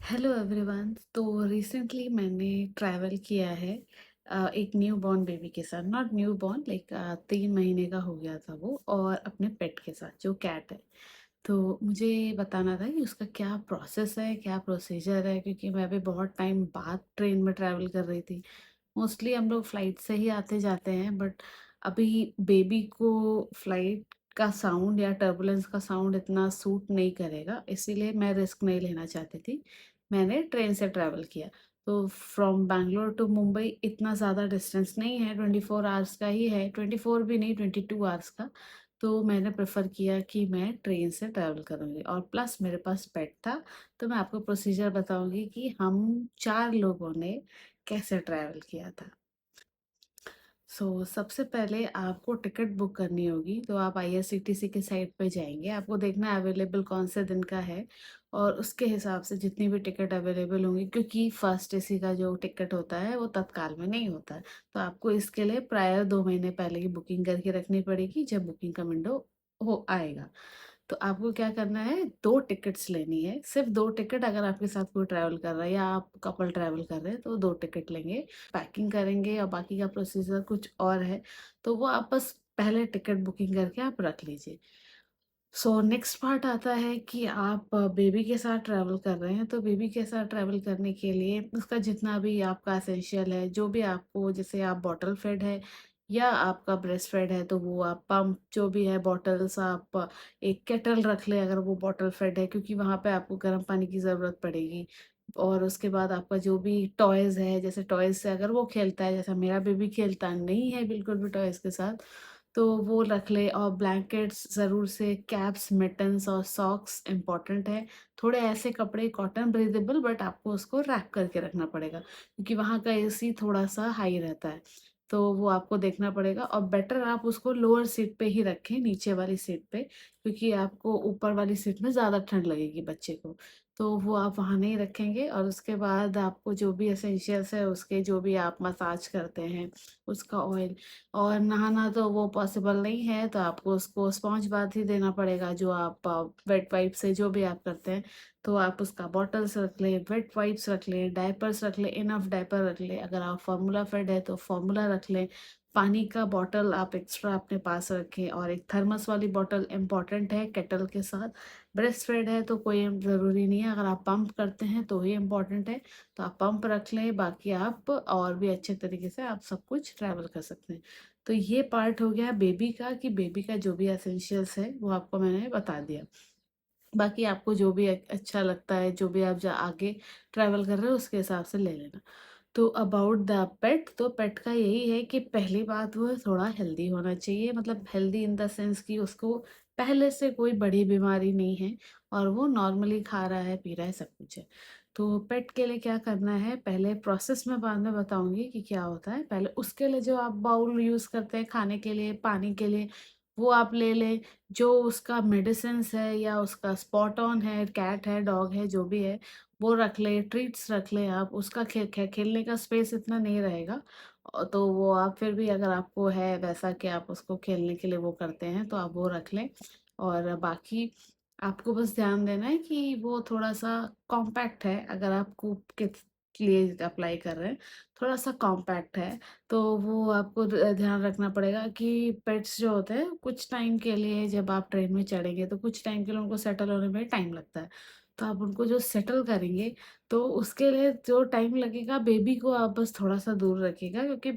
Hello everyone. तो recently मैंने travel किया है एक न्यू बॉर्न बेबी के साथ। नॉट न्यू बॉर्न, लाइक 3 महीने का हो गया था वो, और अपने पेट के साथ जो कैट है। तो मुझे बताना था कि उसका क्या प्रोसेस है, क्या प्रोसीजर है, क्योंकि मैं अभी बहुत टाइम बाद ट्रेन में ट्रैवल कर रही थी। मोस्टली हम लोग फ्लाइट से ही आते जाते हैं, बट अभी बेबी को फ्लाइट का साउंड या टर्बुलेंस का साउंड इतना सूट नहीं करेगा, इसीलिए मैं रिस्क नहीं लेना चाहती थी। मैंने ट्रेन से ट्रैवल किया। तो फ्रॉम बैंगलोर टू मुंबई इतना ज़्यादा डिस्टेंस नहीं है, 24 आवर्स का ही है, 24 भी नहीं, 22 आवर्स का। तो मैंने प्रेफर किया कि मैं ट्रेन से ट्रैवल करूँगी, और प्लस मेरे पास पेट था। तो मैं आपको प्रोसीजर बताऊंगी कि हम 4 लोगों ने कैसे ट्रैवल किया था। सबसे पहले आपको टिकट बुक करनी होगी। तो आप आईआरसीटीसी के साइट पे जाएंगे, आपको देखना है अवेलेबल कौन से दिन का है, और उसके हिसाब से जितनी भी टिकट अवेलेबल होंगी, क्योंकि फर्स्ट एसी का जो टिकट होता है वो तत्काल में नहीं होता है। तो आपको इसके लिए प्रायर 2 महीने पहले की बुकिंग करके रखनी पड़ेगी, जब बुकिंग का विंडो हो आएगा। तो आपको क्या करना है, 2 टिकट्स लेनी है, सिर्फ 2 टिकट। अगर आपके साथ कोई ट्रैवल कर रहा है या आप कपल ट्रैवल कर रहे हैं तो 2 टिकट लेंगे। पैकिंग करेंगे और बाकी का प्रोसीजर कुछ और है, तो वो आप बस पहले टिकट बुकिंग करके आप रख लीजिए। नेक्स्ट पार्ट आता है कि आप बेबी के साथ ट्रैवल कर रहे हैं। तो बेबी के साथ ट्रैवल करने के लिए उसका जितना भी आपका एसेंशियल है, जो भी आपको, जैसे आप बॉटल फेड है या आपका ब्रेस्ट फेड है, तो वो आप पंप जो भी है बॉटल्स, आप एक केटल रख ले अगर वो बॉटल फेड है, क्योंकि वहाँ पे आपको गर्म पानी की ज़रूरत पड़ेगी। और उसके बाद आपका जो भी टॉयज़ है, जैसे टॉयज़ से अगर वो खेलता है, जैसा मेरा बेबी खेलता नहीं है बिल्कुल भी टॉयज़ के साथ, तो वो रख ले। और ब्लैंकेट्स ज़रूर से, कैप्स, मिटन्स और सॉक्स इम्पॉर्टेंट है। थोड़े ऐसे कपड़े कॉटन ब्रीदेबल, बट आपको उसको रैप करके रखना पड़ेगा, क्योंकि वहाँ का एसी थोड़ा सा हाई रहता है। तो वो आपको देखना पड़ेगा, और बेटर आप उसको लोअर सीट पे ही रखें, नीचे वाली सीट पे, क्योंकि आपको ऊपर वाली सीट में ज़्यादा ठंड लगेगी बच्चे को। तो वो आप वहाँ नहीं रखेंगे। और उसके बाद आपको जो भी एसेंशियल्स है उसके, जो भी आप मसाज करते हैं उसका ऑयल, और नहाना तो वो पॉसिबल नहीं है, तो आपको उसको स्पॉन्ज बाथ ही देना पड़ेगा, जो आप वेट वाइप से जो भी आप करते हैं। तो आप उसका बॉटल्स रख लें, वेट वाइप्स रख लें, डायपर्स रख लें, इनफ डायपर रख लें। अगर आप फार्मूला फेड है तो फार्मूला रख लें। पानी का बॉटल आप एक्स्ट्रा अपने पास रखें, और एक थर्मस वाली बॉटल इम्पॉर्टेंट है केटल के साथ। ब्रेस्ट फेड है तो कोई ज़रूरी नहीं है, अगर आप पंप करते हैं तो ही इम्पॉर्टेंट है, तो आप पंप रख लें। बाकी आप और भी अच्छे तरीके से आप सब कुछ ट्रैवल कर सकते हैं। तो ये पार्ट हो गया बेबी का, कि बेबी का जो भी एसेंशियल्स है वो आपको मैंने बता दिया। बाकी आपको जो भी अच्छा लगता है, जो भी आप आगे ट्रैवल कर रहे हो उसके हिसाब से ले लेना। तो अबाउट द पेट, तो पेट का यही है कि पहली बात वो थोड़ा हेल्दी होना चाहिए, मतलब हेल्दी इन द सेंस कि उसको पहले से कोई बड़ी बीमारी नहीं है, और वो नॉर्मली खा रहा है, पी रहा है, सब कुछ है। तो पेट के लिए क्या करना है, पहले प्रोसेस में बाद में बताऊंगी कि क्या होता है। पहले उसके लिए जो आप बाउल यूज़ करते हैं खाने के लिए, पानी के लिए, वो आप ले लें। जो उसका मेडिसिन्स है या उसका स्पॉट ऑन है, कैट है, डॉग है, जो भी है, वो रख लें। ट्रीट्स रख लें आप। उसका खेलने का स्पेस इतना नहीं रहेगा, तो वो आप फिर भी, अगर आपको है वैसा कि आप उसको खेलने के लिए वो करते हैं, तो आप वो रख लें। और बाकी आपको बस ध्यान देना है कि वो थोड़ा-सा कॉम्पैक्ट है, अगर आप कूप के लिए अप्लाई कर रहे हैं, थोड़ा-सा कॉम्पैक्ट है। तो वो आपको ध्यान रखना पड़ेगा कि पेट्स जो होते हैं कुछ टाइम के लिए, जब आप ट्रेन में चढ़ेंगे तो कुछ टाइम के लिए उनको सेटल होने में टाइम लगता है। तो आप उनको जो सेटल करेंगे, तो उसके लिए जो टाइम लगेगा, बेबी को आप बस थोड़ा-सा दूर रखिएगा, क्योंकि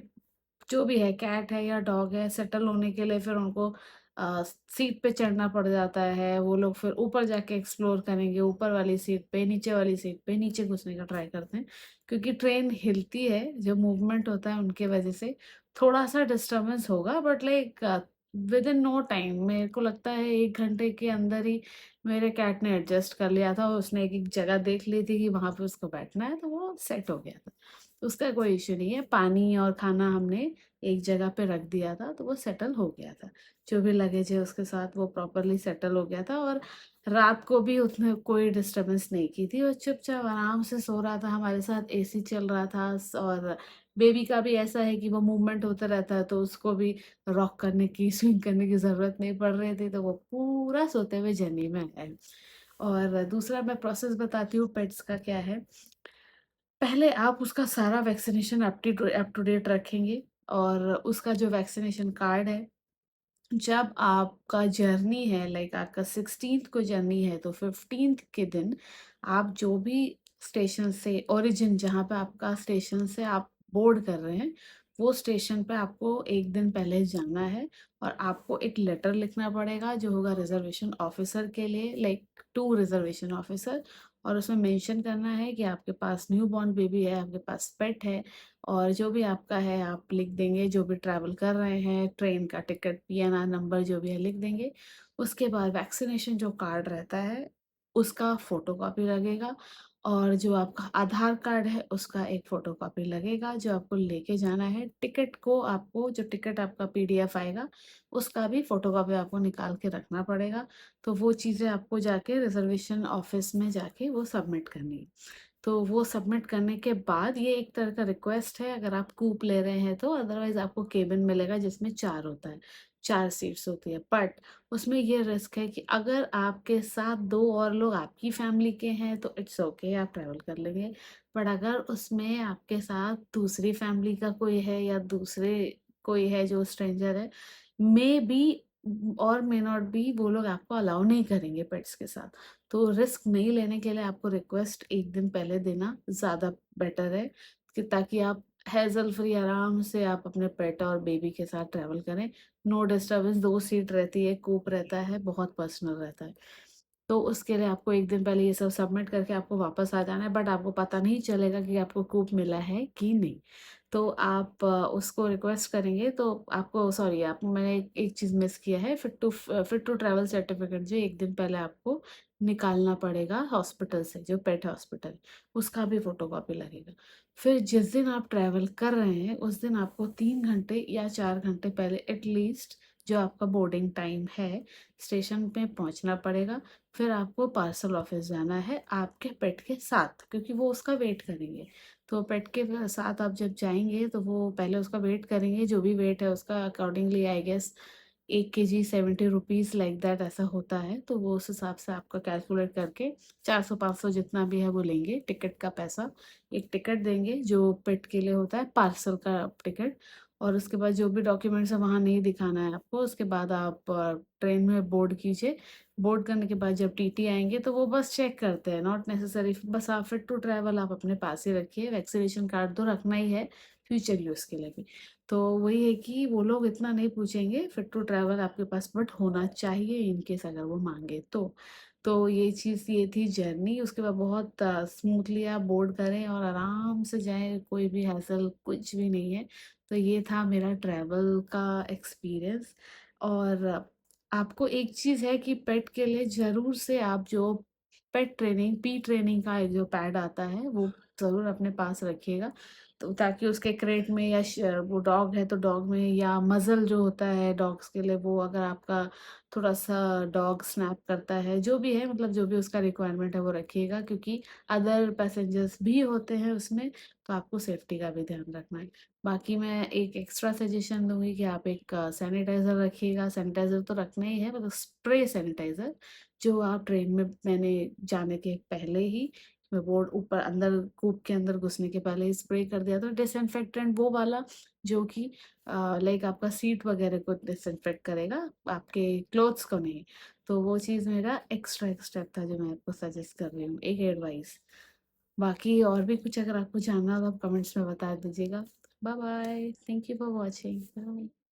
जो भी है, कैट है या डॉग है, सेटल होने के लिए फिर उनको सीट पे चढ़ना पड़ जाता है। वो लोग फिर ऊपर जाके एक्सप्लोर करेंगे, ऊपर वाली सीट पे, नीचे वाली सीट पे, नीचे घुसने का ट्राई करते हैं, क्योंकि ट्रेन हिलती है, जो मूवमेंट होता है उनके वजह से थोड़ा-सा डिस्टर्बेंस होगा, but like within no time, मेरे को लगता है 1 घंटे के अंदर ही मेरे कैट ने एडजस्ट कर लिया था। उसने एक-एक जगह देख ली थी कि वहाँ पे उसको बैठना है, तो वो सेट हो गया था। उसका कोई इश्यू नहीं है। पानी और खाना हमने एक जगह पे रख दिया था, तो वो सेटल हो गया था। जो भी लगेज है उसके साथ वो प्रॉपर्ली सेटल हो गया था, और रात को भी उसने कोई डिस्टर्बेंस नहीं की थी। वो चुपचाप आराम से सो रहा था, हमारे साथ एसी चल रहा था। और बेबी का भी ऐसा है कि वो मूवमेंट होता रहता है, तो उसको भी रॉक करने की, स्विंग करने की ज़रूरत नहीं पड़ रही थी, तो वो पूरा सोते हुए जर्नी में है। और दूसरा मैं प्रोसेस बताती हूँ पेट्स का क्या है। पहले आप उसका सारा वैक्सीनेशन अप टू डेट रखेंगे और उसका जो वैक्सीनेशन कार्ड है, जब आपका जर्नी है लाइक आपका 16th को जर्नी है तो 15th के दिन आप जो भी स्टेशन से ओरिजिन जहाँ पे आपका स्टेशन से आप बोर्ड कर रहे हैं, वो स्टेशन पे आपको 1 दिन पहले जाना है और आपको एक लेटर लिखना पड़ेगा जो होगा रिज़र्वेशन ऑफ़िसर के लिए लाइक टू रिज़र्वेशन ऑफ़िसर और उसमें मेंशन करना है कि आपके पास न्यूबॉर्न बेबी है, आपके पास पेट है और जो भी आपका है आप लिख देंगे, जो भी ट्रैवल कर रहे हैं, ट्रेन का टिकट, पीएनआर नंबर जो भी है लिख देंगे। उसके बाद वैक्सीनेशन जो कार्ड रहता है, उसका फ़ोटोकॉपी लगेगा और जो आपका आधार कार्ड है, उसका एक फ़ोटोकॉपी लगेगा, जो आपको लेके जाना है। टिकट को आपको जो टिकट आपका पीडीएफ आएगा, उसका भी फ़ोटोकॉपी आपको निकाल के रखना पड़ेगा। तो वो चीज़ें आपको जाके रिज़र्वेशन ऑफ़िस में जाके वो सबमिट करनी है। तो वो सबमिट करने के बाद ये एक तरह का रिक्वेस्ट है अगर आप कूप ले रहे हैं तो अदरवाइज़ आपको केबिन मिलेगा जिसमें 4 होता है, 4 सीट्स होती है। बट उसमें ये रिस्क है कि अगर आपके साथ 2 और लोग आपकी फैमिली के हैं तो इट्स ओके आप ट्रैवल कर लेंगे। बट अगर उसमें आपके साथ दूसरी फैमिली का कोई है या दूसरे कोई है जो स्ट्रेंजर है, मे बी और मे नॉट बी वो लोग आपको अलाउ नहीं करेंगे पेट्स के साथ। तो रिस्क नहीं लेने के लिए आपको रिक्वेस्ट 1 दिन पहले देना ज़्यादा बेटर है कि ताकि आप हैज़ल फ्री आराम से आप अपने पेट और बेबी के साथ ट्रैवल करें। नो डिस्टर्बेंस 2 सीट रहती है, कूप रहता है, बहुत पर्सनल रहता है। तो उसके लिए आपको 1 दिन पहले ये सब सबमिट करके आपको वापस आ जाना है बट आपको पता नहीं चलेगा कि आपको कूप मिला है कि नहीं। तो आप उसको रिक्वेस्ट करेंगे तो आपको सॉरी आप मैंने एक चीज़ मिस किया है फिट टू ट्रैवल सर्टिफिकेट जो 1 दिन पहले आपको निकालना पड़ेगा हॉस्पिटल से, जो पेट हॉस्पिटल, उसका भी फ़ोटोकॉपी लगेगा। फिर जिस दिन आप ट्रैवल कर रहे हैं, उस दिन आपको 3 घंटे या 4 घंटे पहले एटलीस्ट जो आपका बोर्डिंग टाइम है, स्टेशन पे पहुँचना पड़ेगा। फिर आपको पार्सल ऑफिस जाना है आपके पेट के साथ क्योंकि वो उसका वेट करेंगे। तो पेट के साथ आप जब जाएँगे तो वो पहले उसका वेट करेंगे, जो भी वेट है उसका accordingly I guess 1 KG 70 rupees like that ऐसा होता है। तो वो उस हिसाब से आपका कैलकुलेट करके 400-500 जितना भी है वो लेंगे टिकट का पैसा। एक टिकट देंगे जो पेट के लिए होता है पार्सल का टिकट और उसके बाद जो भी डॉक्यूमेंट्स है वहाँ नहीं दिखाना है आपको। उसके बाद आप ट्रेन में बोर्ड कीजिए। बोर्ड करने के बाद जब टीटी आएँगे तो वो बस चेक करते हैं, नॉट नेसेसरी बस आप फिट टू ट्रैवल आप अपने पास ही रखिए, वैक्सीनेशन कार्ड तो रखना ही है फ्यूचर यूज़ के लिए भी। तो वही है कि वो लोग इतना नहीं पूछेंगे, फिट टू ट्रैवल आपके पास बट होना चाहिए इन केस अगर वो माँगे तो। तो ये चीज़ ये थी जर्नी, उसके बाद बहुत स्मूथली आप बोर्ड करें और आराम से जाएँ, कोई भी हैसल कुछ भी नहीं है। तो ये था मेरा ट्रैवल का एक्सपीरियंस और आपको एक चीज़ है कि पेट के लिए ज़रूर से आप जो पेट ट्रेनिंग, पी ट्रेनिंग का एक जो पैड आता है, वो ज़रूर अपने पास रखिएगा। तो ताकि उसके क्रेट में या वो डॉग है तो डॉग में या मज़ल जो होता है डॉग्स के लिए वो अगर आपका थोड़ा-सा डॉग स्नैप करता है, जो भी है मतलब जो भी उसका रिक्वायरमेंट है वो रखिएगा क्योंकि अदर पैसेंजर्स भी होते हैं उसमें, तो आपको सेफ्टी का भी ध्यान रखना है। बाकी मैं एक एक्स्ट्रा सजेशन दूँगी कि आप एक सैनिटाइज़र रखिएगा, सैनिटाइज़र तो रखना ही है मतलब स्प्रे सैनिटाइज़र, जो आप ट्रेन में मैंने जाने के पहले ही मैं बोर्ड ऊपर अंदर कूप के अंदर घुसने के पहले ही स्प्रे कर दिया था डिसइंफेक्टेंट वो वाला जो कि लाइक आपका सीट वगैरह को डिसइंफेक्ट करेगा, आपके क्लॉथ्स को नहीं। तो वो चीज़ मेरा एक्स्ट्रा एक स्टेप था जो मैं आपको सजेस्ट कर रही हूँ, एक एडवाइस। बाकी और भी कुछ अगर आपको जानना हो तो आप कमेंट्स में बता दीजिएगा। Bye bye, thank you for watching, bye.